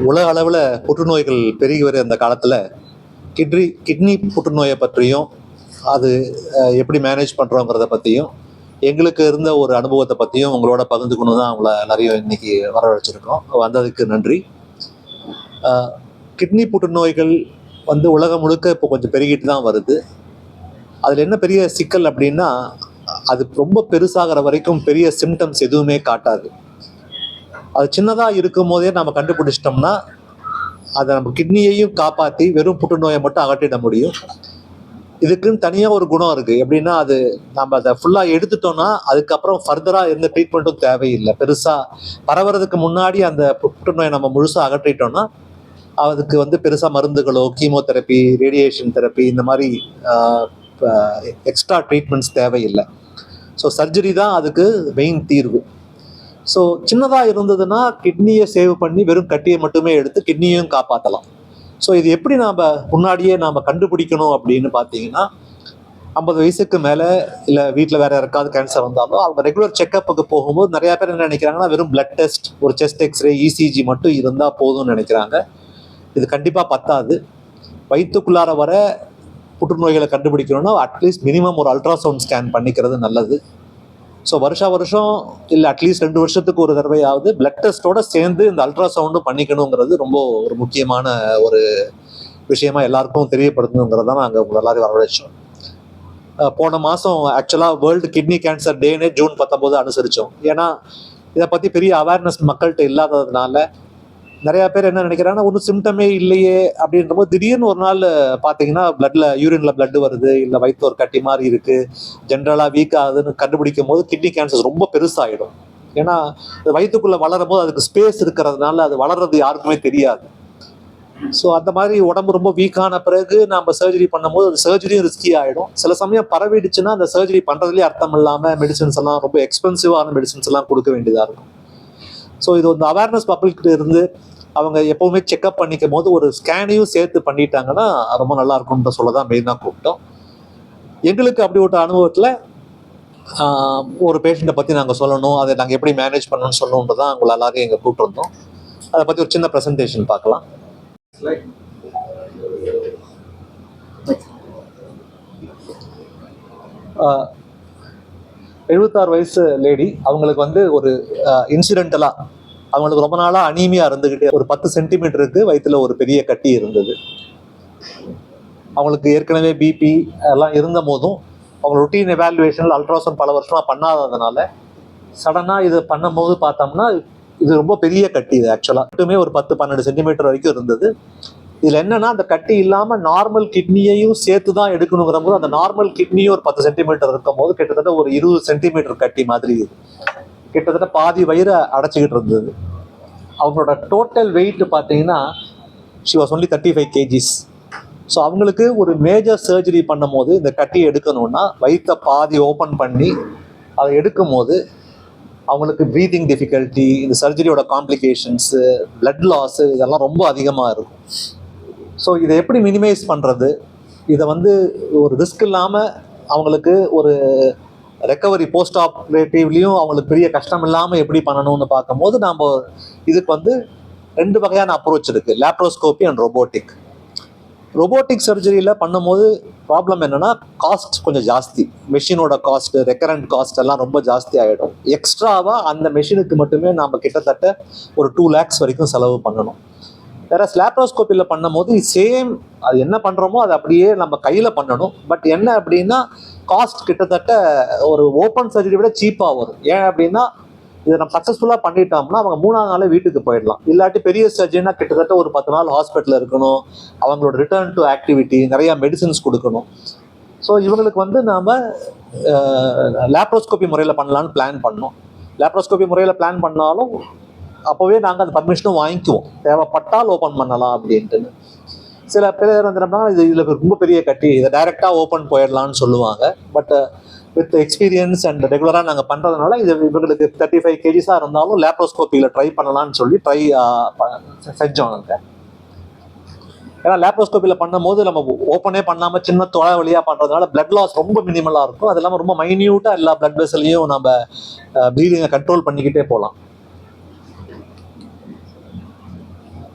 உலக அளவில் புற்றுநோய்கள் பெருகி வர அந்த காலத்தில் கிட்னி புற்றுநோயை பற்றியும் அது எப்படி மேனேஜ் பண்ணுறோங்கிறத பற்றியும் எங்களுக்கு இருந்த ஒரு அனுபவத்தை பற்றியும் உங்களோட பகிர்ந்துக்கணும் தான் அவங்கள எல்லாரையும் இன்னைக்கு வரவழைச்சிருக்கோம். வந்ததுக்கு நன்றி. கிட்னி புற்றுநோய்கள் உலகம் முழுக்க இப்போ கொஞ்சம் பெருகிட்டு தான் வருது. அதில் என்ன பெரிய சிக்கல் அப்படின்னா, அது ரொம்ப பெருசாகிற வரைக்கும் பெரிய சிம்டம்ஸ் எதுவுமே காட்டாது. அது சின்னதாக இருக்கும் போதே நம்ம கண்டுபிடிச்சிட்டோம்னா அதை நம்ம கிட்னியையும் காப்பாற்றி வெறும் புற்றுநோயை மட்டும் அகற்றிட முடியும். இதுக்குன்னு தனியாக ஒரு குணம் இருக்குது. எப்படின்னா, அது நம்ம அதை ஃபுல்லாக எடுத்துட்டோம்னா அதுக்கப்புறம் ஃபர்தராக எந்த ட்ரீட்மெண்ட்டும் தேவையில்லை. பெருசாக பரவுறதுக்கு முன்னாடி அந்த புற்றுநோயை நம்ம முழுசாக அகற்றிட்டோம்னா அதுக்கு பெருசாக மருந்துகளோ கீமோதெரப்பி ரேடியேஷன் தெரப்பி இந்த மாதிரி எக்ஸ்ட்ரா ட்ரீட்மெண்ட்ஸ் தேவையில்லை. ஸோ சர்ஜரி தான் அதுக்கு மெயின் தீர்வு. ஸோ சின்னதாக இருந்ததுன்னா கிட்னியை சேவ் பண்ணி வெறும் கட்டியை மட்டுமே எடுத்து கிட்னியையும் காப்பாற்றலாம். ஸோ இது எப்படி முன்னாடியே நாம் கண்டுபிடிக்கணும் அப்படின்னு பார்த்தீங்கன்னா, 50 வயசுக்கு மேலே இல்லை வீட்டில் வேறு யாருக்காவது கேன்சர் வந்தாலும் அவங்க ரெகுலர் செக்கப்புக்கு போகும்போது நிறையா பேர் என்ன நினைக்கிறாங்கன்னா, வெறும் பிளட் டெஸ்ட், ஒரு செஸ்ட் எக்ஸ்ரே, இசிஜி மட்டும் இருந்தால் போதும்னு நினைக்கிறாங்க. இது கண்டிப்பாக பத்தாது. வயிற்றுக்குள்ளார வர புற்றுநோய்களை கண்டுபிடிக்கணும்னா அட்லீஸ்ட் மினிமம் ஒரு அல்ட்ராசவுண்ட் ஸ்கேன் பண்ணிக்கிறது நல்லது. ஸோ வருஷம் இல்லை அட்லீஸ்ட் 2 வருஷத்துக்கு ஒரு தடவையாவது பிளட் டெஸ்ட்டோட சேர்ந்து இந்த அல்ட்ராசவுண்டும் பண்ணிக்கணுங்கிறது ரொம்ப ஒரு முக்கியமான ஒரு விஷயமா எல்லாருக்கும் தெரியப்படுத்தணுங்கிறத நாங்கள் உங்களை எல்லாரும் வரவழைச்சோம். போன மாதம் ஆக்சுவலாக வேர்ல்டு கிட்னி கேன்சர் டேனே ஜூன் 19 அனுசரித்தோம். ஏன்னா இதை பற்றி பெரிய அவேர்னஸ் மக்கள்கிட்ட இல்லாததுனால நிறையா பேர் என்ன நினைக்கிறாங்கன்னா, ஒன்றும் சிம்டமே இல்லையே அப்படின்ற போது திடீர்னு ஒரு நாள் பார்த்தீங்கன்னா யூரின்ல பிளட் வருது, இல்லை வயிற்று ஒரு கட்டி மாதிரி இருக்குது, ஜென்ரலாக வீக் ஆகுதுன்னு கண்டுபிடிக்கும் போது கிட்னி கேன்சர் ரொம்ப பெருசாகிடும். ஏன்னா வயிற்றுக்குள்ளே வளரும் போது அதுக்கு ஸ்பேஸ் இருக்கிறதுனால அது வளர்றது யாருக்குமே தெரியாது. ஸோ அந்த மாதிரி உடம்பு ரொம்ப வீக்கான பிறகு நம்ம சர்ஜரி பண்ணும்போது அது சர்ஜரியும் ரிஸ்கி ஆகிடும். சில சமயம் பரவிடுச்சுன்னா அந்த சர்ஜரி பண்ணுறதுலேயே அர்த்தம் இல்லாமல் மெடிசன்ஸ் எல்லாம் ரொம்ப எக்ஸ்பென்சிவான மெடிசன்ஸ் எல்லாம் கொடுக்க வேண்டியதாக இருக்கும். ஸோ இது வந்து அவேர்னஸ் பப்ளிக்கிட்ட இருந்து அவங்க எப்போவுமே செக்அப் பண்ணிக்கும் போது ஒரு ஸ்கேனையும் சேர்த்து பண்ணிட்டாங்கன்னா ரொம்ப நல்லா இருக்கும்ன்ற சொல்ல தான் மெயினாக கூப்பிட்டோம். எங்களுக்கு அப்படி ஒரு அனுபவத்தில் ஒரு பேஷண்ட்டை பற்றி நாங்கள் சொல்லணும், அதை நாங்கள் எப்படி மேனேஜ் பண்ணணும்னு சொல்லணுன்றது தான் உங்களை எல்லாரையும் எங்கள் கூப்பிட்டுருந்தோம். அதை பற்றி ஒரு சின்ன ப்ரெசன்டேஷன் பார்க்கலாம். 76 வயசு லேடி. அவங்களுக்கு ஒரு இன்சிடென்டலாக அவங்களுக்கு ரொம்ப நாளாக அனீமியா இருந்துக்கிட்டே ஒரு 10 சென்டிமீட்டருக்கு வயிற்றுல ஒரு பெரிய கட்டி இருந்தது. அவங்களுக்கு ஏற்கனவே பிபி எல்லாம் இருந்த போதும் அவங்க ரொட்டீன் எவாலுவேஷனில் அல்ட்ராசவுண்ட் பல வருஷமாக பண்ணாததுனால சடனாக இது பண்ணும்போது பார்த்தோம்னா இது ரொம்ப பெரிய கட்டி. இது ஆக்சுவலாக மட்டுமே ஒரு 10-12 சென்டிமீட்டர் வரைக்கும் இருந்தது. இதில் என்னன்னா, அந்த கட்டி இல்லாமல் நார்மல் கிட்னியையும் சேர்த்து தான் எடுக்கணுங்கிற போது அந்த நார்மல் கிட்னியும் ஒரு 10 சென்டிமீட்டர் இருக்கும் போது கிட்டத்தட்ட ஒரு 20 சென்டிமீட்டர் கட்டி மாதிரி கிட்டத்தட்ட பாதி வயிறை அடைச்சிக்கிட்டு இருந்தது. அவங்களோட டோட்டல் வெயிட் பார்த்தீங்கன்னா she was only 35 kgs. So அவங்களுக்கு ஒரு மேஜர் சர்ஜரி பண்ணும் போது இந்த கட்டியை எடுக்கணும்னா வயிற்றை பாதி ஓப்பன் பண்ணி அதை எடுக்கும் போது அவங்களுக்கு ப்ரீதிங் டிஃபிகல்ட்டி, இந்த சர்ஜரியோட காம்ப்ளிகேஷன்ஸு, பிளட் லாஸு இதெல்லாம் ரொம்ப அதிகமாக இருக்கும். ஸோ இதை எப்படி மினிமைஸ் பண்ணுறது, இதை ஒரு ரிஸ்க் இல்லாமல் அவங்களுக்கு ஒரு ரெக்கவரி போஸ்ட் ஆப்ரேட்டிவ்லேயும் அவங்களுக்கு பெரிய கஷ்டம் இல்லாமல் எப்படி பண்ணணும்னு பார்க்கும்போது நாம் இதுக்கு 2 வகையான அப்ரோச் இருக்குது, லேப்ரோஸ்கோபி அண்ட் ரொபோட்டிக். ரொபோட்டிக் சர்ஜரியில் பண்ணும்போது ப்ராப்ளம் என்னென்னா, காஸ்ட் கொஞ்சம் ஜாஸ்தி, மெஷினோட காஸ்ட்டு, ரெக்கரண்ட் காஸ்ட் எல்லாம் ரொம்ப ஜாஸ்தி ஆகிடும். எக்ஸ்ட்ராவாக அந்த மெஷினுக்கு மட்டுமே நாம் கிட்டத்தட்ட ஒரு 2 lakhs வரைக்கும் செலவு பண்ணணும். வேற லேப்ரோஸ்கோப்பியில் பண்ணும்போது சேம், அது என்ன பண்ணுறோமோ அது அப்படியே நம்ம கையில் பண்ணணும். பட் என்ன அப்படின்னா, காஸ்ட் கிட்டத்தட்ட ஒரு ஓப்பன் சர்ஜரி விட சீப்பாக வரும். ஏன் அப்படின்னா, இதை நம்ம சக்ஸஸ்ஃபுல்லாக பண்ணிட்டோம்னா அவங்க 3ஆவது நாளே வீட்டுக்கு போயிடலாம். இல்லாட்டி பெரிய சர்ஜரினா கிட்டத்தட்ட ஒரு 10 நாள் ஹாஸ்பிட்டலில் இருக்கணும், அவங்களோட ரிட்டர்ன் டு ஆக்டிவிட்டி, நிறையா மெடிசின்ஸ் கொடுக்கணும். ஸோ இவங்களுக்கு நாம் லேப்ரோஸ்கோபி முறையில் பண்ணலான்னு பிளான் பண்ணோம். லேப்ரோஸ்கோபி முறையில் பிளான் பண்ணாலும் அப்போவே நாங்கள் அந்த பர்மிஷனும் வாங்கிக்குவோம், தேவைப்பட்டால் ஓப்பன் பண்ணலாம் அப்படின்ட்டுன்னு. சில பேர் இதில் ரொம்ப பெரிய கட்டி, இதை டைரெக்டாக ஓப்பன் போயிடலான்னு சொல்லுவாங்க. பட் வித் எக்ஸ்பீரியன்ஸ் அண்ட் ரெகுலராக நாங்கள் பண்ணுறதுனால இது இவங்களுக்கு 35 kgs இருந்தாலும் லேப்ரோஸ்கோப்பியில் ட்ரை பண்ணலான்னு சொல்லி செஞ்சோம் நாங்கள். ஏன்னா லேப்ரோஸ்கோப்பியில் பண்ணும்போது நம்ம ஓப்பனே பண்ணாமல் சின்ன தொலை வழியாக பண்ணுறதுனால பிளட் லாஸ் ரொம்ப மினிமலாக இருக்கும். அது இல்லாமல் ரொம்ப மைன்யூட்டாக எல்லா பிளட் வெசலையும் நம்ம ப்ளீடிங்கை கண்ட்ரோல் பண்ணிக்கிட்டே போகலாம்.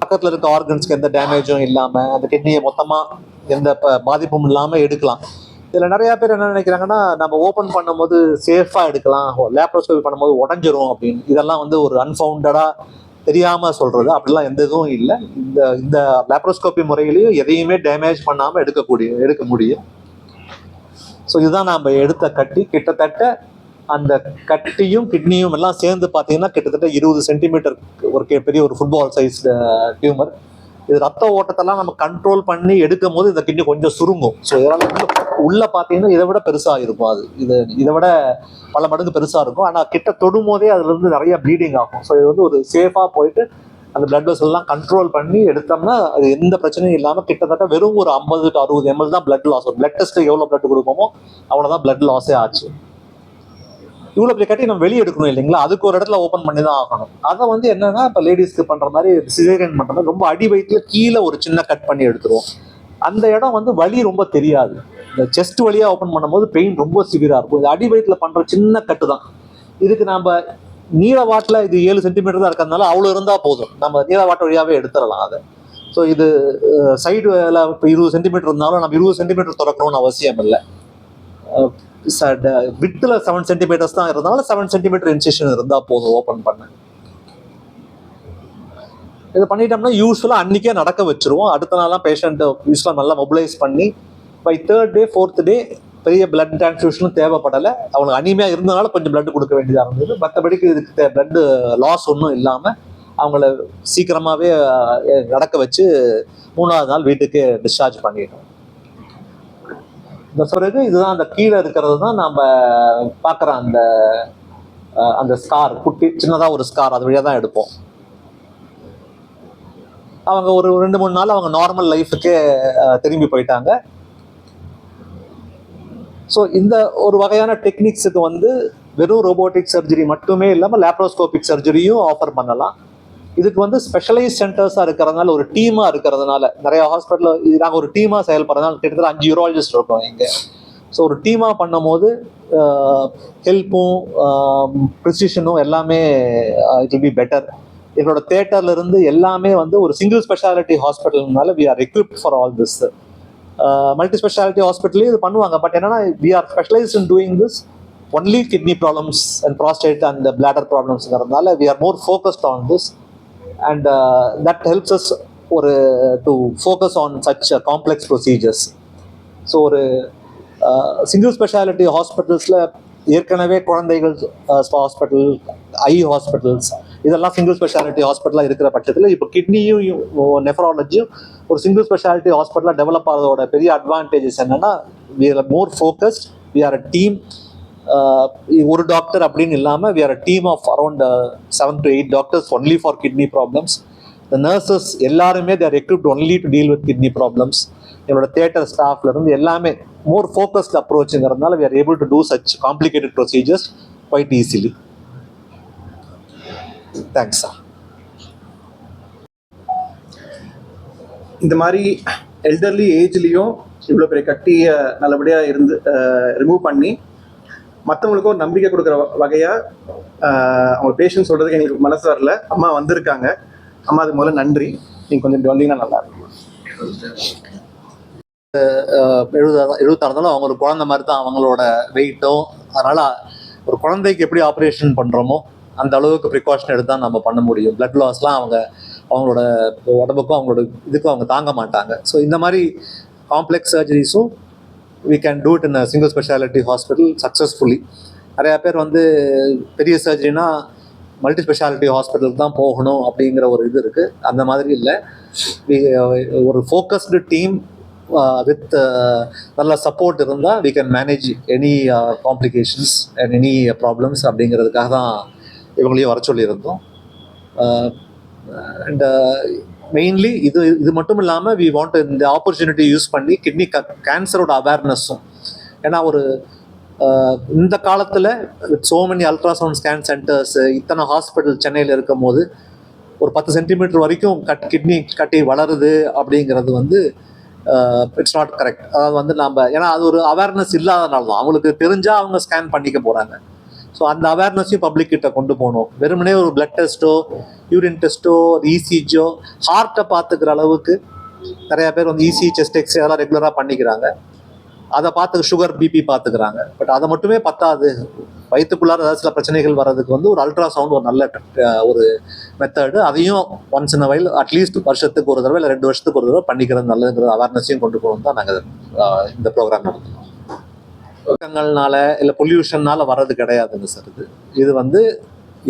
பக்கத்தில் இருக்க ஆர்கன்ஸ்க்கு எந்த டேமேஜும் இல்லாமல் அந்த கிட்னியை மொத்தமாக எந்த பாதிப்பும் இல்லாமல் எடுக்கலாம். இதில் நிறையா பேர் என்ன நினைக்கிறாங்கன்னா, நம்ம ஓப்பன் பண்ணும்போது சேஃபாக எடுக்கலாம், லேப்ரோஸ்கோபி பண்ணும்போது உடஞ்சிரும் அப்படின்னு. இதெல்லாம் வந்து ஒரு அன்ஃபவுண்டடாக தெரியாமல் சொல்கிறது. அப்படிலாம் எந்த இதுவும் இல்லை. இந்த இந்த லேப்ரோஸ்கோபி முறையிலையும் எதையுமே டேமேஜ் பண்ணாமல் எடுக்க முடியும். ஸோ இதுதான் நம்ம எடுத்த கட்டி. கிட்டத்தட்ட அந்த கட்டியும் கிட்னியும் எல்லாம் சேர்ந்து பார்த்தீங்கன்னா கிட்டத்தட்ட 20 சென்டிமீட்டர் ஒரு பெரிய ஒரு ஃபுட்பால் சைஸ் டியூமர். இது ரத்த ஓட்டத்தெல்லாம் நம்ம கண்ட்ரோல் பண்ணி எடுக்கும் போது இந்த கிட்னி கொஞ்சம் சுருங்கும். ஸோ இதெல்லாம் உள்ள பார்த்தீங்கன்னா இதை விட பெருசாக இருக்கும். அது இதை விட பல மடங்கு பெருசாக இருக்கும். ஆனால் கிட்ட தொடும் போதே அதுலேருந்து நிறைய ப்ளீடிங் ஆகும். ஸோ இது வந்து ஒரு சேஃபாக போயிட்டு அந்த பிளட் வெசல் எல்லாம் கண்ட்ரோல் பண்ணி எடுத்தோம்னா அது எந்த பிரச்சனையும் இல்லாமல் கிட்டத்தட்ட வெறும் ஒரு 50 to 60 ml தான் பிளட் லாஸ். பிளட் டெஸ்ட்டு எவ்வளோ பிளட் கொடுப்போமோ அவ்வளோதான் பிளட் லாஸே ஆச்சு. இவ்வளோ பெரிய கட்டி நம்ம வெளியே எடுக்கணும் இல்லைங்களா, அதுக்கு ஒரு இடத்துல ஓப்பன் பண்ணி தான் ஆகணும். அதை வந்து என்னன்னா இப்போ லேடிஸ்க்கு பண்ணுற மாதிரி சிசேரியன் பண்ணுற மாதிரி ரொம்ப அடி வயிற்றுல கீழே ஒரு சின்ன கட் பண்ணி எடுத்துருவோம். அந்த இடம் வந்து வலி ரொம்ப தெரியாது. இந்த செஸ்ட் வழியாக ஓப்பன் பண்ணும்போது பெயின் ரொம்ப சிவியராக இருக்கும். இது அடி வயிற்றுல பண்ணுற சின்ன கட்டு தான். இதுக்கு நம்ம நீள வாட்டில் இது 7 சென்டிமீட்டர் தான் இருக்கிறதுனால அவ்வளோ இருந்தால் போதும், நம்ம நீள வாட்டு வழியாகவே எடுத்துடலாம் அதை. ஸோ இது சைடு இப்போ 20 சென்டிமீட்டர் இருந்தாலும் நம்ம 20 சென்டிமீட்டர் திறக்கணும்னு அவசியம் இல்லை. வித்தில் 7 சென்டிமீட்டர்ஸ் தான் இருந்தாலும் 7 சென்டிமீட்டர் இன்சிஷன் இருந்தால் போதும் ஓப்பன் பண்ண. இதை பண்ணிட்டோம்னா யூஸ்வலாக அன்றைக்கே நடக்க வச்சுருவோம். அடுத்த நாளாக பேஷண்ட்டை யூஸ்வலாக நல்லா மொபிலைஸ் பண்ணி by 3rd day 4th day பெரிய பிளட் டிரான்ஸ்ஃபியூஷனும் தேவைப்படலை. அவங்களுக்கு அனிமையாக இருந்தனால கொஞ்சம் பிளட் கொடுக்க வேண்டியதாக இருந்தது. மற்றபடிக்கு இதுக்கு பிளட் லாஸ் ஒன்றும் இல்லாமல் அவங்கள சீக்கிரமாகவே நடக்க வச்சு 3ஆவது நாள் வீட்டுக்கு டிஸ்சார்ஜ் பண்ணிட்டோம். இந்த பிறகு இதுதான் அந்த கீழே இருக்கிறது தான் நம்ம பார்க்குற அந்த ஸ்கார், குட்டி சின்னதாக ஒரு ஸ்கார், அது வழியாக தான் எடுப்போம். அவங்க ஒரு 2-3 நாள் அவங்க நார்மல் லைஃபுக்கே திரும்பி போயிட்டாங்க. ஸோ இந்த ஒரு வகையான டெக்னிக்ஸுக்கு வந்து வெறும் ரோபோட்டிக் சர்ஜரி மட்டுமே இல்லாமல் லேப்ரோஸ்கோபிக் சர்ஜரியும் ஆஃபர் பண்ணலாம். இதுக்கு வந்து ஸ்பெஷலைஸ் சென்டர்ஸாக இருக்கிறதுனால, ஒரு டீமாக இருக்கிறதுனால, நிறைய ஹாஸ்பிட்டலில் நாங்கள் ஒரு டீமாக செயல்படுறதுனால கிட்டத்தட்ட 5 யூராலஜிஸ்ட் இருக்கோம் இங்கே. ஸோ ஒரு டீமாக பண்ணும் போது ஹெல்ப்பும் ப்ரிசிஷனும் எல்லாமே இட் வில் பி பெட்டர். எங்களோட தேட்டர்லேருந்து எல்லாமே வந்து ஒரு சிங்கிள் ஸ்பெஷாலிட்டி ஹாஸ்பிட்டல்னால we are equipped for all this. Multi speciality ஹாஸ்பிட்டலே இது பண்ணுவாங்க. பட் என்னன்னா we are specialized in doing this only kidney problems and prostate and bladder ப்ராப்ளம்ஸ்ங்கிறதுனால we are more focused on this and that helps us ஒரு to focus on such complex procedures. So ஒரு single speciality ஹாஸ்பிட்டல்ஸில் ஏற்கனவே குழந்தைகள் hospital, eye hospitals இதெல்லாம் single speciality ஹாஸ்பிட்டலாக இருக்கிற பட்சத்தில் இப்போ கிட்னியும் நெஃப்ராலஜியும் ஒரு சிங்கிள் ஸ்பெஷாலிட்டி ஹாஸ்பிட்டலாக டெவலப் ஆகிறதோட பெரிய அட்வான்டேஜஸ் என்னென்னா we are more focused, we are a team. ஒரு டாக்டர் அப்படின்னு இல்லாமல் we are a team of around 7 to 8 doctors only for kidney problems. The nurses எல்லாருமே they are equipped only to deal with kidney problems. என்னோட theatre ஸ்டாஃப்லேருந்து எல்லாமே more focused அப்ரோச்சுங்கிறதுனால we are able to do such complicated procedures quite easily. Thanks sir. இந்த மாதிரி elderly ஏஜ்லேயும் இவ்வளோ பெரிய கட்டியை நல்லபடியாக ரிமூவ் பண்ணி மற்றவங்களுக்கும் ஒரு நம்பிக்கை கொடுக்குற வகையாக அவங்க பேஷண்ட் சொல்கிறதுக்கு எங்களுக்கு மனசு வரல. அம்மா வந்திருக்காங்க. அம்மா அதுக்கு முதல்ல நன்றி. நீங்கள் கொஞ்சம் இப்படி வந்தீங்கன்னா நல்லா இருக்கும். 76 இருந்தாலும் அவங்க ஒரு குழந்தை மாதிரி தான் அவங்களோட வெயிட்டும். அதனால் ஒரு குழந்தைக்கு எப்படி ஆப்ரேஷன் பண்ணுறோமோ அந்த அளவுக்கு ப்ரிகாஷன் எடுத்து தான் நம்ம பண்ண முடியும். பிளட் லாஸ்லாம் அவங்களோட உடம்புக்கும் அவங்களோட இதுக்கும் அவங்க தாங்க மாட்டாங்க. ஸோ இந்த மாதிரி complex சர்ஜரிஸும் we can do it in a single speciality hospital successfully. நிறையா பேர் வந்து பெரிய சர்ஜரினா மல்டி ஸ்பெஷாலிட்டி ஹாஸ்பிட்டலுக்கு தான் போகணும் அப்படிங்கிற ஒரு இது இருக்குது. அந்த மாதிரி இல்லை. ஒரு ஃபோக்கஸ்டு டீம் வித் நல்ல சப்போர்ட் இருந்தால் we can manage any complications and any problems அப்படிங்கிறதுக்காக தான் இவங்களையும் வர சொல்லியிருந்தோம். அண்ட் மெயின்லி இது மட்டும் இல்லாமல் வி வாண்ட் இந்த ஆப்பர்ச்சுனிட்டி யூஸ் பண்ணி கிட்னி கேன்சரோட அவேர்னஸும். ஏன்னா ஒரு இந்த காலத்தில் with so many ultrasound scan centres, இத்தனை ஹாஸ்பிட்டல் சென்னையில் இருக்கும் போது ஒரு 10 சென்டிமீட்டர் வரைக்கும் கிட்னி கட்டி வளருது அப்படிங்கிறது வந்து இட்ஸ் நாட் கரெக்ட். அதாவது வந்து நம்ம ஏன்னா அது ஒரு அவேர்னஸ் இல்லாதனால தான். அவங்களுக்கு தெரிஞ்சால் அவங்க ஸ்கேன் பண்ணிக்க போகிறாங்க. ஸோ அந்த அவேர்னஸையும் பப்ளிக் கிட்ட கொண்டு போகணும். வெறுமனே ஒரு பிளட் டெஸ்ட்டோ, யூரின் டெஸ்ட்டோ, இசிஜோ, ஹார்ட்டை பார்த்துக்கிற அளவுக்கு நிறையா பேர் வந்து இசி, செஸ்ட் எக்ஸ்ரே அதெல்லாம் ரெகுலராக பண்ணிக்கிறாங்க. அதை பார்த்து சுகர், பிபி பார்த்துக்கிறாங்க. பட் அதை மட்டுமே பத்தாது. வயிற்றுக்குள்ளார ஏதாவது சில பிரச்சனைகள் வர்றதுக்கு வந்து ஒரு அல்ட்ராசவுண்ட் ஒரு நல்ல ஒரு மெத்தடு. அதையும் ஒன்ஸ் இன் வைல் அட்லீஸ்ட் வருஷத்துக்கு ஒரு தடவை இல்லை 2 வருஷத்துக்கு ஒரு தடவை பண்ணிக்கிறது நல்லதுங்கிற அவேர்னஸையும் கொண்டு போகணும் தான் நாங்கள் இந்த ப்ரோக்ராம் நடத்துகிறோம். இல்லை பொல்யூஷன்னால வர்றது கிடையாதுங்க சார். இது வந்து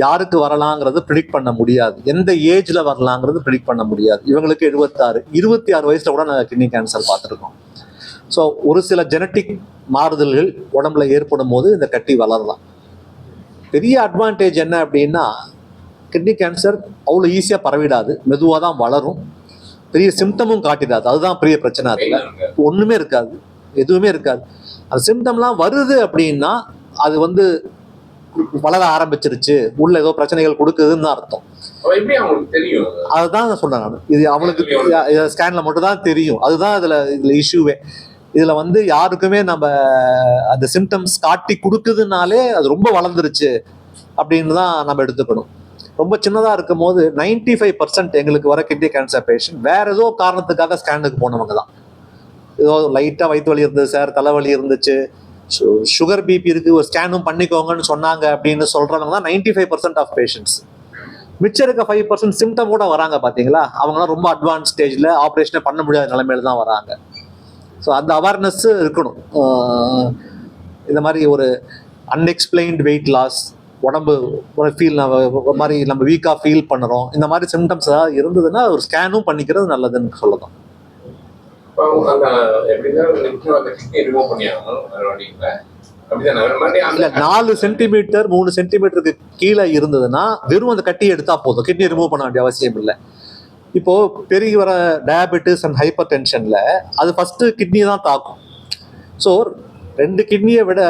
யாருக்கு வரலாங்கிறது ப்ரிடிக்ட் பண்ண முடியாது. எந்த ஏஜ்ல வரலாங்கிறது ப்ரிடிக்ட் பண்ண முடியாது. இவங்களுக்கு 26 வயசுல கூட நாங்கள் கிட்னி கேன்சர் பார்த்துருக்கோம். ஸோ ஒரு சில ஜெனட்டிக் மாறுதல்கள் உடம்புல ஏற்படும் போது இந்த கட்டி வளரலாம். பெரிய அட்வான்டேஜ் என்ன அப்படின்னா, கிட்னி கேன்சர் அவ்வளோ ஈஸியாக பரவிடாது, மெதுவாக தான் வளரும், பெரிய சிம்டமும் காட்டிடாது. அதுதான் பெரிய பிரச்சனை. அதில் ஒன்றுமே இருக்காது, எதுவுமே இருக்காது. அந்த சிம்டம்லாம் வருது அப்படின்னா அது வந்து வளர ஆரம்பிச்சிருச்சு, உள்ள ஏதோ பிரச்சனைகள் கொடுக்குதுன்னு தான் அர்த்தம். அதுதான் நான் சொன்னேன் நான். இது அவங்களுக்கு ஸ்கேன்ல மட்டும் தான் தெரியும். அதுதான் இதுல இஷ்யூவே. இதுல வந்து யாருக்குமே நம்ம அந்த சிம்டம்ஸ் காட்டி கொடுக்குதுனாலே அது ரொம்ப வளர்ந்துருச்சு அப்படின்னு தான் நம்ம எடுத்துக்கணும். ரொம்ப சின்னதா இருக்கும் போது 95% எங்களுக்கு வர கிட்னி கேன்சர் பேஷண்ட் வேற ஏதோ காரணத்துக்காக ஸ்கேனுக்கு போனவங்க தான். ஏதோ லைட்டா வயிற்று வலி இருந்தது சார், தலைவலி இருந்துச்சு, சுகர், பிபி இருக்கு, ஒரு ஸ்கேனும் பண்ணிக்கோங்கன்னு சொன்னாங்க அப்படின்னு சொல்றவங்க தான் 95% ஆஃப் பேஷண்ட்ஸ். மிச்சம் இருக்க 5% சிம்டம் கூட வராங்க பார்த்தீங்களா, அவங்களாம் ரொம்ப அட்வான்ஸ் ஸ்டேஜில் ஆப்ரேஷனே பண்ண முடியாத நிலைமையில தான் வராங்க. ஸோ அந்த அவேர்னஸ் இருக்கணும். இந்த மாதிரி ஒரு அன்எக்ஸ்பிளைன்ட் வெயிட் லாஸ், உடம்பு ஒரு ஃபீல் ஒரு மாதிரி நம்ம வீக்காக ஃபீல் பண்ணுறோம், இந்த மாதிரி சிம்டம்ஸ் ஏதாவது இருந்ததுன்னா ஒரு ஸ்கேனும் பண்ணிக்கிறது நல்லதுன்னு சொல்லலாம். இல்ல 4 சென்டிமீட்டர் 3 சென்டிமீட்டருக்கு கீழே இருந்ததுன்னா வெறும் அந்த கட்டி எடுத்தா போதும், கிட்னி ரிமூவ் பண்ண வேண்டிய அவசியம் இல்லை. இப்போ பெருகி வர டயபெட்டிஸ் அண்ட் ஹைப்பர் டென்ஷன்ல அது ஃபர்ஸ்ட் கிட்னி தான் தாக்கும். ஸோ 2 கிட்னியை விட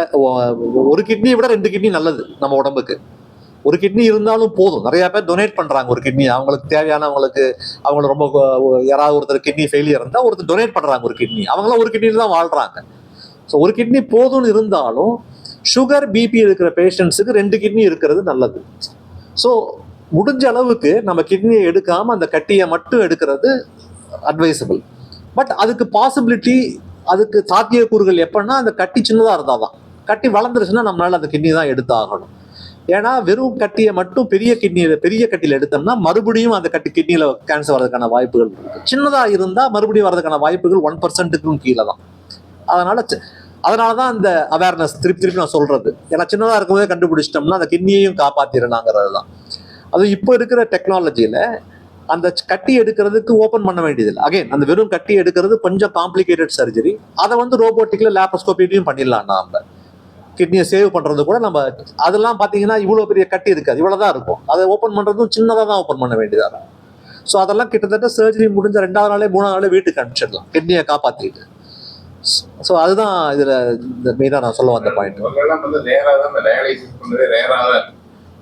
1 கிட்னியை விட 2 கிட்னி நல்லது நம்ம உடம்புக்கு. 1 கிட்னி இருந்தாலும் போதும். நிறைய பேர் டொனேட் பண்றாங்க ஒரு கிட்னி, அவங்களுக்கு தேவையானவங்களுக்கு. அவங்க ரொம்ப யாராவது ஒருத்தர் கிட்னி ஃபெயிலியர் இருந்தா ஒருத்தர் டொனேட் பண்றாங்க ஒரு கிட்னி, அவங்களாம் 1 கிட்னில தான் வாழ்றாங்க. ஸோ 1 கிட்னி போதும்னு இருந்தாலும் சுகர், பிபி இருக்கிற பேஷண்ட்ஸுக்கு 2 கிட்னி இருக்கிறது நல்லது. ஸோ முடிஞ்ச அளவுக்கு நம்ம கிட்னியை எடுக்காம அந்த கட்டியை மட்டும் எடுக்கிறது அட்வைசபிள். பட் அதுக்கு பாசிபிலிட்டி, அதுக்கு சாத்தியக்கூறுகள் எப்பன்னா அந்த கட்டி சின்னதாக இருந்தால் தான். கட்டி வளர்ந்துருச்சுன்னா நம்மளால அந்த கிட்னி தான் எடுத்தாகணும். ஏன்னா வெறும் கட்டியை மட்டும் பெரிய கட்டியில் எடுத்தோம்னா மறுபடியும் அந்த கிட்னியில் கேன்சர் வர்றதுக்கான வாய்ப்புகள் இருக்கு. சின்னதாக இருந்தால் மறுபடியும் வர்றதுக்கான வாய்ப்புகள் 1%க்கும் கீழே தான். அதனால தான் அந்த அவேர்னஸ் திருப்பி நான் சொல்றது. ஏன்னா சின்னதாக இருக்கும்போதே கண்டுபிடிச்சிட்டோம்னா அந்த கிட்னியையும் காப்பாற்றிடலாங்கிறது தான். அது இப்போ இருக்கிற டெக்னாலஜியில் அந்த கட்டி எடுக்கிறதுக்கு ஓப்பன் பண்ண வேண்டியதில்லை. அகைன் அந்த வெறும் கட்டி எடுக்கிறது கொஞ்சம் காம்ப்ளிகேட்டட் சர்ஜரி. அதை வந்து ரோபோட்டிக்ல லேப்ரோஸ்கோபிலையும் பண்ணிடலாம். நம்ம கிட்னியை சேவ் பண்ணுறது கூட நம்ம அதெல்லாம் பார்த்தீங்கன்னா இவ்வளோ பெரிய கட்டி இருக்காது, இவ்வளோதான் இருக்கும். அதை ஓப்பன் பண்ணுறதும் சின்னதாக தான் ஓப்பன் பண்ண வேண்டியதாக இருக்கும். ஸோ அதெல்லாம் கிட்டத்தட்ட சர்ஜரி முடிஞ்ச 2வது நாளே 3வது நாளே வீட்டுக்கு அனுப்பிச்சிடலாம், கிட்னியை காப்பாற்றிட்டு. ஸோ அதுதான் இதில் இந்த மெயினாக நான் சொல்ல வந்த பாயிண்ட்.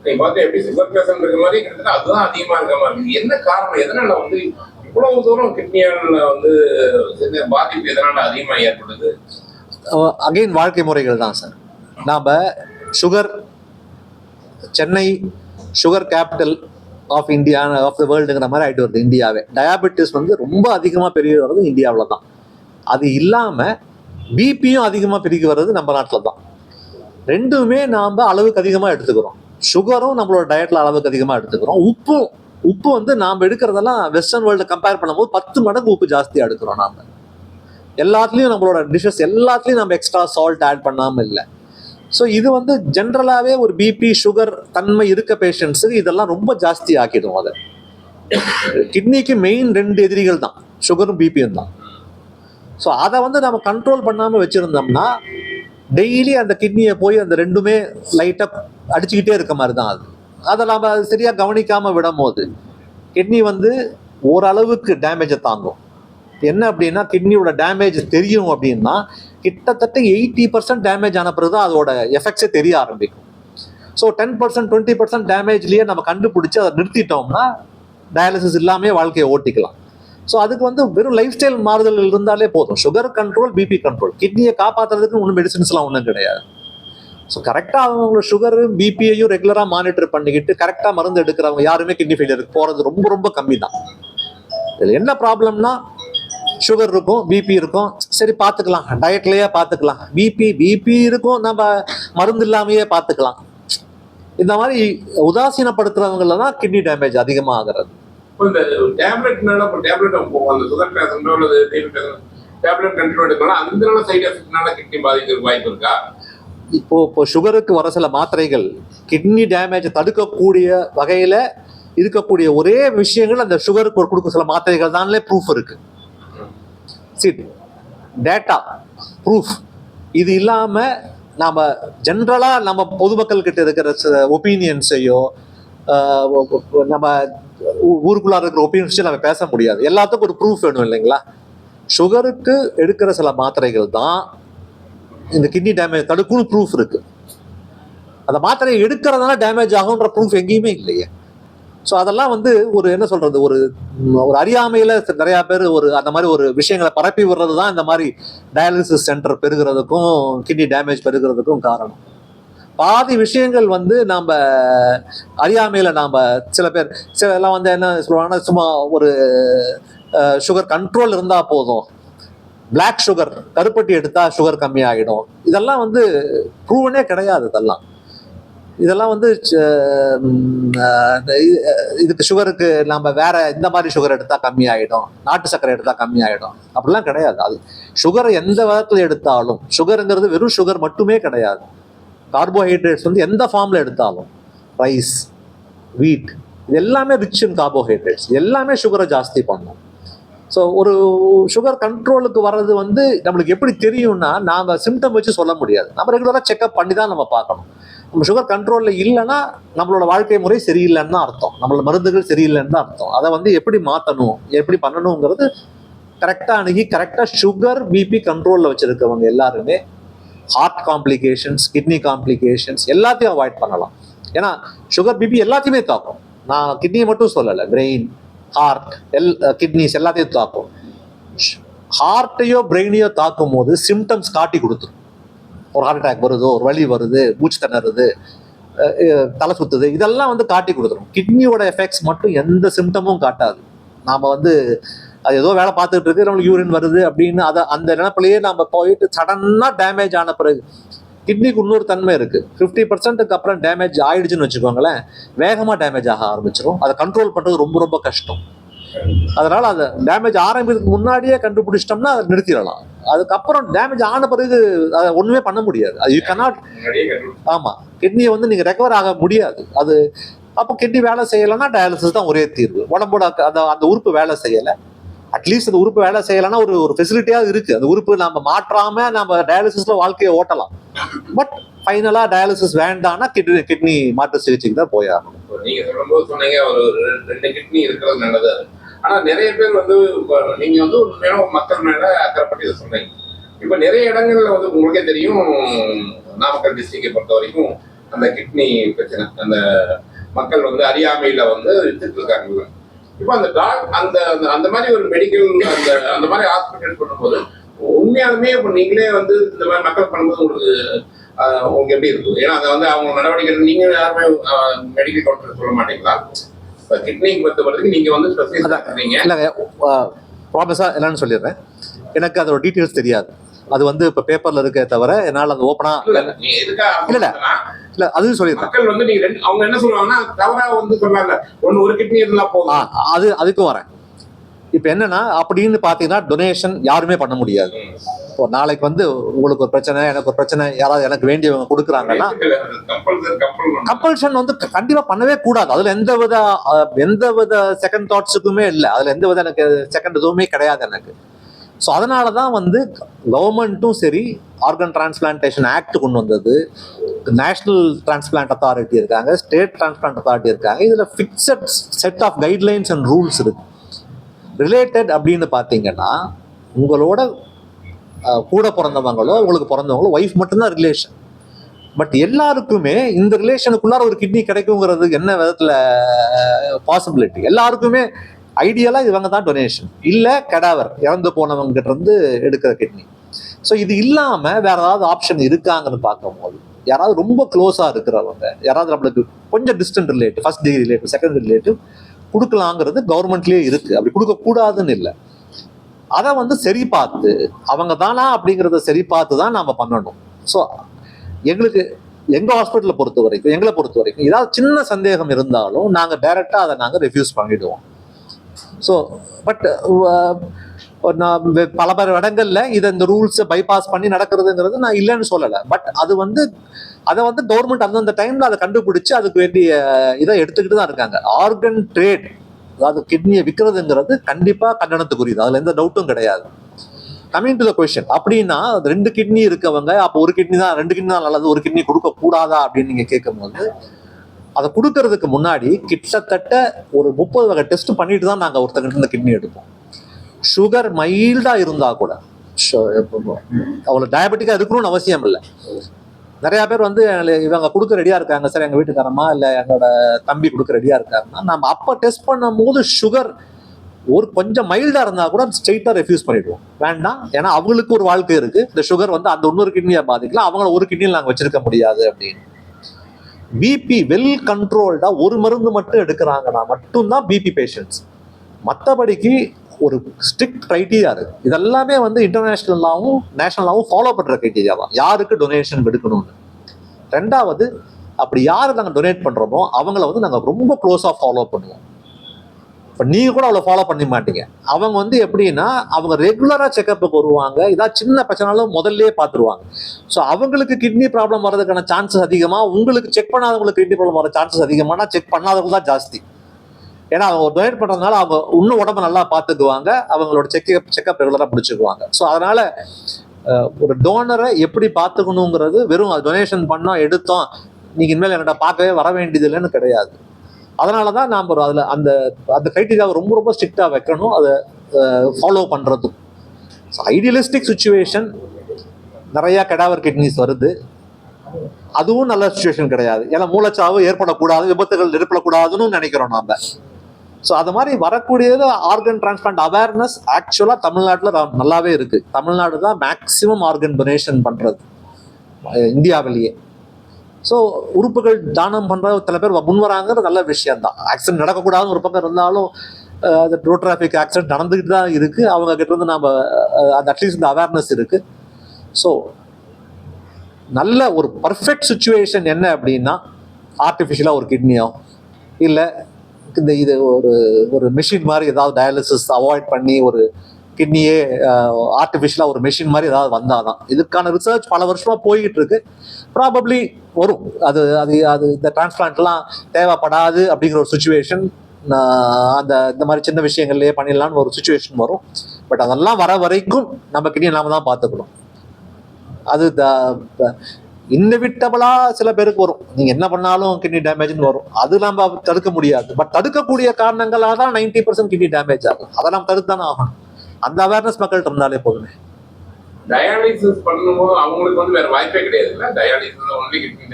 நீங்க பார்த்து எப்படி சுகர் பேஷண்ட் இருக்க மாதிரி கிட்டத்தட்ட அதுதான் அதிகமா இருக்க மாதிரி இருக்கு. என்ன காரணம்? எதனால வந்து இவ்வளவு தூரம் கிட்னியால வந்து பாதிப்பு எதனால அதிகமா ஏற்படுது? அகைன் வாழ்க்கை முறைகள் தான் சார். நாம் sugar, Chennai sugar capital of India, of the வேர்ல்டுங்கிற மாதிரி ஆகிட்டு வருது இந்தியாவே. டயாபெட்டிஸ் வந்து ரொம்ப அதிகமாக பெருகி வர்றது இந்தியாவில் தான். அது இல்லாமல் பிபியும் அதிகமாக பெருகி வர்றது நம்ம நாட்டில் தான். ரெண்டுமே நாம் அளவுக்கு அதிகமாக எடுத்துக்கிறோம். சுகரும் நம்மளோட டயட்ல அளவுக்கு அதிகமாக எடுத்துக்கிறோம். உப்பு வந்து நாம் எடுக்கிறதெல்லாம் வெஸ்டர்ன் வேர்ல்டு கம்பேர் பண்ணும்போது 10 மடங்கு உப்பு ஜாஸ்தியாக எடுக்கிறோம். நாம் எல்லாத்துலேயும் நம்மளோட டிஷ்ஷஸ் எல்லாத்துலேயும் நம்ம எக்ஸ்ட்ரா சால்ட் ஆட் பண்ணாமல் இல்லை. ஸோ இது வந்து ஜென்ரலாகவே ஒரு பிபி சுகர் தன்மை இருக்க பேஷண்ட்ஸுக்கு இதெல்லாம் ரொம்ப ஜாஸ்தி ஆக்கிடும். அதை கிட்னிக்கு மெயின் 2 எதிரிகள் தான், சுகரும் பிபியும் தான். ஸோ அதை வந்து நம்ம கண்ட்ரோல் பண்ணாமல் வச்சுருந்தோம்னா டெய்லி அந்த கிட்னியை போய் அந்த ரெண்டுமே லைட்டாக அடிச்சுக்கிட்டே இருக்க மாதிரி தான். அதை நம்ம சரியாக கவனிக்காமல் விடும் போது கிட்னி வந்து ஓரளவுக்கு டேமேஜை தாங்கும். என்ன அப்படின்னா கிட்னியோட டேமேஜ் தெரியும் அப்படின்னா கிட்டத்தட்ட 80% டேமேஜ் ஆன பிறகு தான் அதோட எஃபெக்ட்ஸே தெரிய ஆரம்பிக்கும். ஸோ 10% 20% டேமேஜ்லேயே நம்ம கண்டுபிடிச்சி அதை நிறுத்திட்டோம்னா டயாலிசிஸ் இல்லாமே வாழ்க்கையை ஓட்டிக்கலாம். ஸோ அதுக்கு வந்து வெறும் லைஃப் ஸ்டைல் மாறுதல் இருந்தாலே போதும். சுகர் கண்ட்ரோல், பிபி கண்ட்ரோல், கிட்னியை காப்பாற்றுறதுக்கு ஒன்றும் மெடிசின்ஸ்லாம் ஒன்றும் கிடையாது. ஸோ கரெக்டாக அவங்களோட சுகரு பிபியையும் ரெகுலராக மானிட்டர் பண்ணிக்கிட்டு கரெக்டாக மருந்து எடுக்கிறவங்க யாருமே கிட்னி ஃபெயிலியருக்கு போகிறது ரொம்ப ரொம்ப கம்மி தான். இதில் என்ன ப்ராப்ளம்னா சுகர் இருக்கும், பிபி இருக்கும், சரி பார்த்துக்கலாம், டயட்லேயே பார்த்துக்கலாம். பிபி இருக்கும், நம்ம மருந்து இல்லாமையே பார்த்துக்கலாம். இந்த மாதிரி உதாசீனப்படுத்துறவங்கள தான் கிட்னி டேமேஜ் அதிகமாக ஆகிறது. இந்த டேப்லெட்னால டேப்லெட் அந்த சுகர் பேஷண்டோ அல்லது டேப்லெட் கண்டினியூ எடுக்கலாம், அதனால சைடு எஃபெக்ட்னால கிட்னி பாதிக்கிறதுக்கு வாய்ப்பு இருக்கா? இப்போ சுகருக்கு வர சில மாத்திரைகள் கிட்னி டேமேஜை தடுக்கக்கூடிய வகையில் இருக்கக்கூடிய ஒரே விஷயங்கள் அந்த சுகருக்கு கொடுக்க சில மாத்திரைகள் தானே ப்ரூஃப் இருக்கு. டேட்டா ப்ரூஃப் இது இல்லாமல் நாம் ஜென்ரலாக நம்ம பொதுமக்கள் கிட்ட இருக்கிற ஒப்பீனியன்ஸையோ நம்ம ஊருக்குள்ளார இருக்கிற ஒப்பீனியன்ஸையும் நம்ம பேச முடியாது. எல்லாத்துக்கும் ஒரு ப்ரூஃப் வேணும் இல்லைங்களா? சுகருக்கு எடுக்கிற சில மாத்திரைகள் தான் இந்த கிட்னி டேமேஜ் தடுக்குன்னு ப்ரூஃப் இருக்கு. அந்த மாத்திரையை எடுக்கிறதுனால டேமேஜ் ஆகுன்ற ப்ரூஃப் எங்கேயுமே இல்லையே. ஸோ அதெல்லாம் ஒரு என்ன சொல்றது, ஒரு அறியாமையில நிறைய பேர் அந்த மாதிரி ஒரு விஷயங்களை பரப்பி விடுறது தான் இந்த மாதிரி டயாலிசிஸ் சென்டர் பெருகிறதுக்கும் கிட்னி டேமேஜ் பெருகிறதுக்கும் காரணம். பாதி விஷயங்கள் நாம் அறியாமையில சில பேர் எல்லாம் என்ன சொல்லுவாங்கன்னா, சும்மா ஒரு சுகர் கண்ட்ரோல் இருந்தா போதும், பிளாக் சுகர் கருப்பட்டி எடுத்தா சுகர் கம்மியாகிடும். இதெல்லாம் ப்ரூவனே கிடையாது. இதெல்லாம் இதுக்கு சுகருக்கு நம்ம வேற இந்த மாதிரி சுகர் எடுத்தா கம்மியாயிடும், நாட்டு சர்க்கரை எடுத்தா கம்மியாயிடும், அப்படிலாம் கிடையாது. அது சுகரை எந்த விதத்துல எடுத்தாலும், சுகருங்கிறது வெறும் சுகர் மட்டுமே கிடையாது. கார்போஹைட்ரேட்ஸ் எந்த ஃபார்ம்ல எடுத்தாலும், ரைஸ், வீட், இது எல்லாமே ரிச் இன் கார்போஹைட்ரேட்ஸ், எல்லாமே சுகரை ஜாஸ்தி பண்ணும். ஸோ ஒரு சுகர் கண்ட்ரோலுக்கு வர்றது நம்மளுக்கு எப்படி தெரியும்னா, நாம் சிம்டம் வச்சு சொல்ல முடியாது. நம்ம ரெகுலராக செக்அப் பண்ணி தான் நம்ம பார்க்கணும். நம்ம சுகர் கண்ட்ரோலில் இல்லைன்னா நம்மளோட வாழ்க்கை முறை சரியில்லைன்னு தான் அர்த்தம், நம்மளோட மருந்துகள் சரியில்லைன்னு தான் அர்த்தம். அதை எப்படி மாற்றணும், எப்படி பண்ணணுங்கிறது கரெக்டாக அணுகி கரெக்டாக சுகர் பிபி கண்ட்ரோலில் வச்சுருக்கவங்க எல்லாருமே ஹார்ட் காம்ப்ளிகேஷன்ஸ், கிட்னி காம்ப்ளிகேஷன்ஸ் எல்லாத்தையும் அவாய்ட் பண்ணலாம். ஏன்னா சுகர் பிபி எல்லாத்தையுமே தாக்கும். நான் கிட்னியை மட்டும் சொல்லலை, பிரெயின், ஹார்ட், கிட்னிஸ் எல்லாத்தையும் தாக்கும். ஹார்ட்டையோ பிரெயினையோ தாக்கும் போது சிம்டம்ஸ் காட்டி கொடுத்துரும். ஒரு ஹார்ட் அட்டாக் வருதோ, ஒரு வலி வருது, மூச்சு திணறுது, தலை சுத்துது, இதெல்லாம் காட்டி கொடுத்துரும். கிட்னியோட எஃபெக்ட்ஸ் மட்டும் எந்த சிம்டமும் காட்டாது. நாம் அது ஏதோ வேலை பார்த்துட்டு இருக்கு, நம்மளுக்கு யூரின் வருது அப்படின்னு அந்த நினைப்பிலேயே நம்ம போயிட்டு சடனாக டேமேஜ் ஆன பிறகு கிட்னிக்கு இன்னொரு தன்மை இருக்கு. 50% அப்புறம் டேமேஜ் ஆயிடுச்சுன்னு வச்சுக்கோங்களேன், வேகமாக டேமேஜ் ஆக ஆரம்பிச்சிடும். அதை கண்ட்ரோல் பண்ணுறது ரொம்ப ரொம்ப கஷ்டம். அதனால அதை டேமேஜ் ஆரம்பிக்கிறதுக்கு முன்னாடியே கண்டுபிடிச்சிட்டோம்னா அதை நிறுத்திடலாம். அதுக்கப்புறம் டேமேஜ் ஆன பிறகு அதை ஒண்ணுமே பண்ண முடியாது. அது யூ கனாட். ஆமா, கிட்னியை நீங்க ரெக்கவர் ஆக முடியாது. அது அப்போ கிட்னி வேலை செய்யலைன்னா டயாலிசிஸ் தான் ஒரே தீர்வு. உடம்போட அந்த உறுப்பு வேலை செய்யலை, அட்லீஸ்ட் அந்த உறுப்பு வேலை செய்யலைன்னா ஒரு ஃபெசிலிட்டியாவது இருக்கு. அந்த உறுப்பு நம்ம மாற்றாம நம்ம டயாலிசிஸ்ல வாழ்க்கையை ஓட்டலாம். பட் ஃபைனலா டயாலிசிஸ் வேண்டாம்னா கிட்னி மாற்று சிகிச்சைக்கு தான் போயாகணும். நீங்க சொல்லும்போது சொன்னீங்க ஒரு 2 கிட்னி இருக்கிறது நல்லது. ஆனா நிறைய பேர் நீங்க மக்கள் மேல அக்கறைப்பட்டு இதை சொன்னீங்க. இப்ப நிறைய இடங்கள்ல உங்களுக்கே தெரியும், நாமக்கல் டிஸ்ட்ரிக்டை பொறுத்த வரைக்கும் அந்த கிட்னி பிரச்சனை, அந்த மக்கள் அறியாமையில வித்துட்டு இருக்காங்க. இப்ப அந்த அந்த மாதிரி ஒரு மெடிக்கல் அந்த மாதிரி ஹாஸ்பிட்டல் பண்ணும்போது உண்மையாலுமே இப்ப நீங்களே இந்த மாதிரி மக்கள் பண்ணும்போது உங்களுக்கு எப்படி இருக்கும்? ஏன்னா அதை அவங்க நடவடிக்கை நீங்க யாருமே மெடிக்கல் கவுண்டர் சொல்ல மாட்டீங்களா? இப்ப கிட்னிக்கு பொறுத்தவரைக்கும் நீங்க ஸ்பெஷலிஸ்ட் இருக்கீங்க. ப்ராமிஸா என்னன்னு சொல்லிடுறேன், எனக்கு அதோட டீட்டெயில்ஸ் தெரியாது. அது இப்போ பேப்பர்ல இருக்க தவிர என்னால் அது ஓப்பனா இல்ல அதுவும் சொல்லிடுறேன். மக்கள் நீங்க அவங்க என்ன சொல்லுவாங்கன்னா தவறா சொன்னாங்க ஒரு கிட்னி இருந்தா போதும். அதுக்கும் வரேன். இப்போ என்னன்னா, அப்படின்னு பார்த்தீங்கன்னா டொனேஷன் யாருமே பண்ண முடியாது. இப்போ நாளைக்கு உங்களுக்கு ஒரு பிரச்சனை, எனக்கு ஒரு பிரச்சனை, யாராவது எனக்கு வேண்டியவங்க கொடுக்குறாங்கன்னா கம்பல்ஷன் கண்டிப்பா பண்ணவே கூடாது. அதுல எந்த வித செகண்ட் தாட்ஸுக்குமே இல்லை, அதுல எந்த வித எனக்கு செகண்ட் எதுவுமே கிடையாது எனக்கு. ஸோ அதனால தான் கவர்மெண்ட்டும் சரி, ஆர்கன் டிரான்ஸ்பிளான்டேஷன் ஆக்ட் கொண்டு வந்தது, நேஷனல் டிரான்ஸ்பிளான்ட் அத்தாரிட்டி இருக்காங்க, ஸ்டேட் டிரான்ஸ்பிளான்ட் அத்தாரிட்டி இருக்காங்க. இதில் fixed set of guidelines and rules இருக்கு. ரிலேட்டட் அப்படின்னு பார்த்தீங்கன்னா, உங்களோட கூட பிறந்தவங்களோ உங்களுக்கு பிறந்தவங்களோ ஒய்ஃப் மட்டும்தான் ரிலேஷன். பட் எல்லாருக்குமே இந்த ரிலேஷனுக்குள்ளார ஒரு கிட்னி கிடைக்குங்கிறது என்ன விதத்தில் பாசிபிலிட்டி? எல்லாருக்குமே ஐடியலாக இவங்க தான் டொனேஷன், இல்லை கடாவர் இறந்து போனவங்க கிட்ட இருந்து எடுக்கிற கிட்னி. ஸோ இது இல்லாமல் வேற ஏதாவது ஆப்ஷன் இருக்காங்கன்னு பார்க்கும்போது யாராவது ரொம்ப க்ளோஸாக இருக்கிறவங்க, யாராவது நம்மளுக்கு கொஞ்சம் distant relative, first degree relative, second relative கொடுக்கலாங்கிறது கவர்மெண்ட்லேயே இருக்குது. அப்படி கொடுக்கக்கூடாதுன்னு இல்லை. அதை வந்து சரி பார்த்து அவங்க தானா அப்படிங்கிறத சரி பார்த்து தான் நம்ம பண்ணணும். ஸோ எங்களுக்கு எங்கள் ஹாஸ்பிட்டலை பொறுத்த வரைக்கும், எங்களை பொறுத்த வரைக்கும் ஏதாவது சின்ன சந்தேகம் இருந்தாலும் நாங்கள் டைரெக்டாக அதை நாங்கள் ரெஃப்யூஸ் பண்ணிவிடுவோம். ஸோ பட் நான் பல இடங்கள்ல இந்த ரூல்ஸை பைபாஸ் பண்ணி நடக்கிறதுங்கிறது நான் இல்லைன்னு சொல்லலை. பட் அது வந்து அதை வந்து கவர்மெண்ட் அந்தந்த டைம்ல அதை கண்டுபிடிச்சு அதுக்கு வேண்டிய இதை எடுத்துக்கிட்டு தான் இருக்காங்க. ஆர்கன் ட்ரேட், அதாவது கிட்னியை விற்கிறதுங்கிறது கண்டிப்பா கண்டனத்துக்குரியது, அதுல எந்த டவுட்டும் கிடையாது. கமிங் டு த கொஸ்டின், அப்படின்னா 2 கிட்னி இருக்கவங்க அப்போ 1 கிட்னி தான், 2 கிட்னி தான் நல்லது, 1 கிட்னி கொடுக்க கூடாதா அப்படின்னு நீங்க கேட்கும் போது, அதை கொடுக்கறதுக்கு முன்னாடி கிட்டத்தட்ட ஒரு 30 வகை டெஸ்ட் பண்ணிட்டு தான் நாங்கள் ஒருத்தங்கிட்ட இந்த கிட்னி எடுப்போம். சுகர் மைல்டா இருந்தா கூட, அவ்வளோ டயபெட்டிக்கா இருக்கணும்னு அவசியம் இல்லை. நிறைய பேர் வந்து இவங்க கொடுக்க ரெடியா இருக்காங்க சார், எங்க வீட்டுக்காரமா இல்லை எங்களோட தம்பி கொடுக்க ரெடியா இருக்காருன்னா, நம்ம அப்போ டெஸ்ட் பண்ணும் போது சுகர் ஒரு கொஞ்சம் மைல்டா இருந்தா கூட ஸ்ட்ரெயிட்டா ரெஃப்யூஸ் பண்ணிடுவோம், வேண்டாம். ஏன்னா அவங்களுக்கு ஒரு வாழ்க்கை இருக்கு, இந்த சுகர் வந்து அந்த இன்னொரு கிட்னியை பாதிக்கலாம், அவங்கள ஒரு கிட்னியில் நாங்கள் வச்சிருக்க முடியாது அப்படின்னு. பிபி வெல் கண்ட்ரோல்டா ஒரு மருந்து மட்டும் எடுக்கிறாங்கன்னா மட்டும்தான் பிபி பேஷண்ட்ஸ். மற்றபடிக்கு ஒரு ஸ்ட்ரிக்ட் கிரைட்டீரியா இருக்கு. இதெல்லாமே வந்து இன்டர்நேஷனலாகவும் நேஷனலாகவும் ஃபாலோ பண்ற கிரைட்டீரியா தான், யாருக்கு டொனேஷன் எடுக்கணும்னு. 2வது, அப்படி யாரு நாங்கள் டொனேட் பண்றோமோ அவங்கள வந்து நாங்கள் ரொம்ப க்ளோஸா ஃபாலோ பண்ணுவோம். இப்போ நீங்க கூட அவ்வளோ ஃபாலோ பண்ண மாட்டீங்க. அவங்க வந்து எப்படின்னா, அவங்க ரெகுலரா செக்அப்புக்கு வருவாங்க, ஏதாவது சின்ன பிரச்சனாலும் முதல்ல பார்த்துருவாங்க. ஸோ அவங்களுக்கு கிட்னி ப்ராப்ளம் வர்றதுக்கான சான்சஸ் அதிகமா, உங்களுக்கு செக் பண்ணாதவங்களுக்கு கிட்னி ப்ராப்ளம் வர சான்சஸ் அதிகமானா செக் பண்ணாதவங்க தான் ஜாஸ்தி. ஏன்னா அவங்க டொனேட் பண்றதுனால அவங்க இன்னும் உடம்பு நல்லா பார்த்துக்குவாங்க, அவங்களோட செக்அப் ரெகுலரா பிடிச்சிக்குவாங்க. ஸோ அதனால ஒரு டோனரை எப்படி பார்த்துக்கணுங்கிறது வெறும் டொனேஷன் பண்ணோம் எடுத்தோம் நீங்க இனிமேல் என்னோட பார்க்கவே வர வேண்டியது இல்லைன்னு கிடையாது. அதனால தான் நாம் அதில் அந்த அந்த கிரைட்டீரியாவை ரொம்ப ரொம்ப ஸ்ட்ரிக்டாக வைக்கணும், அதை ஃபாலோ பண்ணுறதும். ஸோ ஐடியலிஸ்டிக் சுச்சுவேஷன், நிறையா கெடாவர் கிட்னிஸ் வருது, அதுவும் நல்ல சுச்சுவேஷன் கிடையாது. ஏன்னா மூலச்சாவு ஏற்படக்கூடாது, விபத்துகள் ஏற்படக்கூடாதுன்னு நினைக்கிறோம் நாம். ஸோ அது மாதிரி வரக்கூடியது ஆர்கன் டிரான்ஸ்பிளான்ட் அவேர்னஸ் ஆக்சுவலாக தமிழ்நாட்டில் நல்லாவே இருக்கு. தமிழ்நாடு தான் மேக்சிமம் ஆர்கன் டொனேஷன் பண்ணுறது இந்தியாவிலேயே. ஸோ உறுப்புகள் தானம் பண்ணுற சில பேர் முன் வராங்கிறது நல்ல விஷயம்தான். ஆக்சிடென்ட் நடக்கக்கூடாதுன்னு ஒரு பக்கம் இருந்தாலும் அது ரோட் டிராஃபிக் ஆக்சிடென்ட் நடந்துக்கிட்டு தான் இருக்குது, அவங்க கிட்ட இருந்து நம்ம அது அட்லீஸ்ட் இந்த அவேர்னஸ் இருக்குது. ஸோ நல்ல ஒரு பர்ஃபெக்ட் சுச்சுவேஷன் என்ன அப்படின்னா, ஆர்டிஃபிஷியலாக ஒரு கிட்னியோ இல்லை இது ஒரு மெஷின் மாதிரி ஏதாவது டயாலிசிஸ் அவாய்ட் பண்ணி ஒரு கிட்னியே ஆர்டிஃபிஷியலாக ஒரு மெஷின் மாதிரி ஏதாவது வந்தால் தான். இதுக்கான ரிசர்ச் பல வருஷமாக போய்கிட்டு இருக்கு, ப்ராபப்ளி வரும். அது அது அது இந்த டிரான்ஸ்பிளான்ட்லாம் தேவைப்படாது அப்படிங்கிற ஒரு சுச்சுவேஷன் இந்த மாதிரி சின்ன விஷயங்கள்லேயே பண்ணிடலான்னு ஒரு சுச்சுவேஷன் வரும். பட் அதெல்லாம் வர வரைக்கும் நம்ம கிட்னியை நாம தான் பார்த்துக்கணும். அது இன்னெவிட்டபிளா சில பேருக்கு வரும், நீங்க என்ன பண்ணாலும் கிட்னி டேமேஜ்னு வரும், அது நம்ம தடுக்க முடியாது. பட் தடுக்கக்கூடிய காரணங்களாக தான் 90% கிட்னி டேமேஜ் ஆகும், அதை நம்ம தடுத்தானே ஆகணும். அந்த அவேர்னஸ் மக்கள்கிட்ட இருந்தாலே போதுமே. டயாலிசிஸ் பண்ணும்போது அவங்களுக்கு வந்து வேற வாய்ப்பே கிடையாது இல்ல, டயாலிசிஸ் ஒன்லி கிட்னி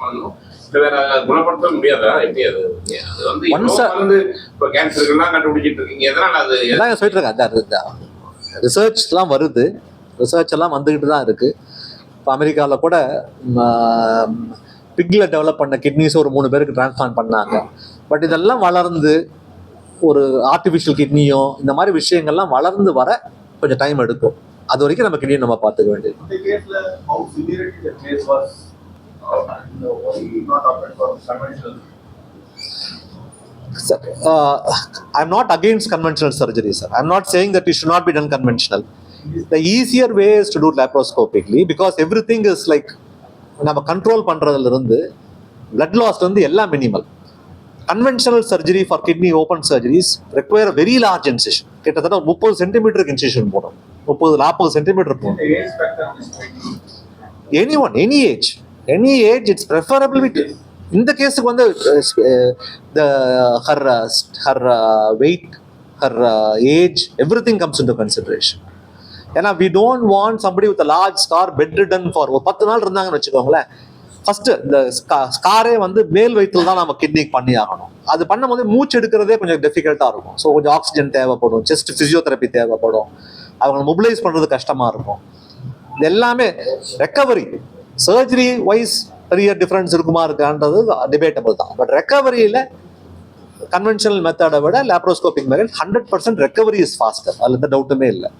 பண்ணணும், வேற குணப்படுத்த முடியாதா? எப்படி அது வந்து இப்போ கேன்சருக்குலாம் கண்டுபிடிச்சிட்டு இருக்கீங்க, எதனால அது எல்லாம் சொல்லிட்டு இருக்காங்க. ரிசர்ச் எல்லாம் வருது, ரிசர்ச் எல்லாம் வந்துகிட்டு தான் இருக்கு. இப்போ அமெரிக்காவில் கூட பிக்ல டெவலப் பண்ண கிட்னிஸ் ஒரு 3 பேருக்கு டிரான்ஸ்பிளான்ட் பண்ணாங்க. பட் இதெல்லாம் வளர்ந்து ஒரு ஆர்டிஃபிஷியல் கிட்னியோ இந்த மாதிரி விஷயங்கள்லாம் வளர்ந்து வர கொஞ்சம் டைம் எடுக்கும். அது வரைக்கும் நம்ம கிட்னியை நம்ம பார்த்துக்க வேண்டியது. Sir, I'm not against conventional surgery, sir. I'm not saying that it should not be done conventional. The easier way is to do laparoscopically because everything is like நம்ம கண்ட்ரோல் பண்றதுல இருந்து blood loss வந்து எல்லாம் minimal. Conventional surgery for kidney open surgeries require a very large incision. கிட்டத்தட்ட 30 சென்டிமீட்டருக்கு incision போடும், 30-40 centimetre போடும். Anyone, any age, it's preferable with இந்த கேஸுக்கு வந்து her weight, her age, everything comes into consideration. ஏன்னா we don't want somebody with a large scar bedridden for ஒரு 10 நாள் இருந்தாங்கன்னு வச்சுக்கோங்களேன். ஃபர்ஸ்ட் இந்த ஸ்காரே வந்து மேல் வயிற்றுல தான் நம்ம கிட்னிக்கு பண்ணி ஆகணும். அது பண்ணும்போது மூச்சு எடுக்கிறதே கொஞ்சம் டிஃபிகல்ட்டா இருக்கும். ஸோ கொஞ்சம் ஆக்சிஜன் தேவைப்படும், செஸ்ட் பிசியோதெரப்பி தேவைப்படும், அவங்க மொபிலைஸ் பண்றது கஷ்டமா இருக்கும். இது எல்லாமே ரெக்கவரி சர்ஜரி வைஸ் பெரிய டிஃப்ரென்ஸ் இருக்குமா இருக்கான்றது டிபேட்டபிள் தான். பட் ரெக்கவரியில் கன்வென்ஷனல் மெத்தடை விட laparoscopic method 100% recovery is pastor, அதில் எந்த டவுட்டுமே இல்லை.